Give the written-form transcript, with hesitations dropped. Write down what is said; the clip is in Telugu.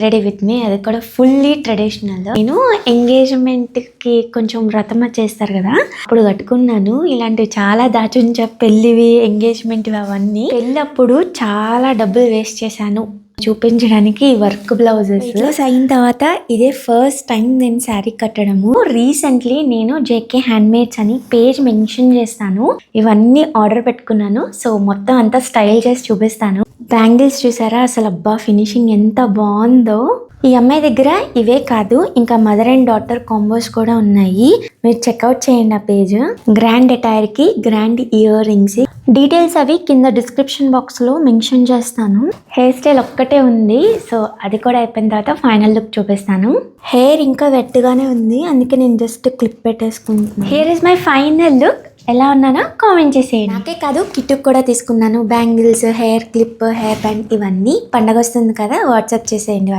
రెడీ విత్ మీ, అది కూడా ఫుల్లీ ట్రెడిషనల్. నేను ఎంగేజ్మెంట్ కి కొంచెం వ్రతం చేస్తారు కదా, అప్పుడు కట్టుకున్నాను. ఇలాంటివి చాలా దాచుంచా, పెళ్లివి ఎంగేజ్మెంట్ అవన్నీ. పెళ్ళప్పుడు చాలా డబ్బులు వేస్ట్ చేశాను చూపించడానికి. వర్క్ బ్లౌజెస్ అయిన తర్వాత ఇదే ఫస్ట్ టైం నేను శారీ కట్టడము. రీసెంట్లీ నేను జేకే హ్యాండ్ మేడ్స్ అని పేజ్ మెన్షన్ చేస్తాను, ఇవన్నీ ఆర్డర్ పెట్టుకున్నాను. సో మొత్తం అంతా స్టైల్ చేసి చూపిస్తాను. బ్యాంగిల్స్ చూసారా, అసలు అబ్బా ఫినిషింగ్ ఎంత బాగుందో. ఈ అమ్మాయి దగ్గర ఇవే కాదు, ఇంకా మదర్ అండ్ డాటర్ కాంబోస్ కూడా ఉన్నాయి. మీరు చెక్అవుట్ చేయండి ఆ పేజ్. గ్రాండ్ అటైర్ కి గ్రాండ్ ఇయర్ రింగ్స్ డీటెయిల్స్ అవి కింద డిస్క్రిప్షన్ బాక్స్ లో మెన్షన్ చేస్తాను. హెయిర్ స్టైల్ ఒక్కటే ఉంది, సో అది కూడా అయిపోయిన తర్వాత ఫైనల్ లుక్ చూపిస్తాను. హెయిర్ ఇంకా వెట్గానే ఉంది, అందుకే నేను జస్ట్ క్లిప్ పెట్టేసుకుంటున్నాను. Here is my final look. ఎలా ఉన్నానో కామెంట్ చేసేయండి. నాకే కాదు, కిట్టుకు కూడా తీసుకున్నాను. Bangles, hair clip, hair band ఇవన్నీ. పండగ వస్తుంది కదా, వాట్సాప్ చేసేయండి వాళ్ళు.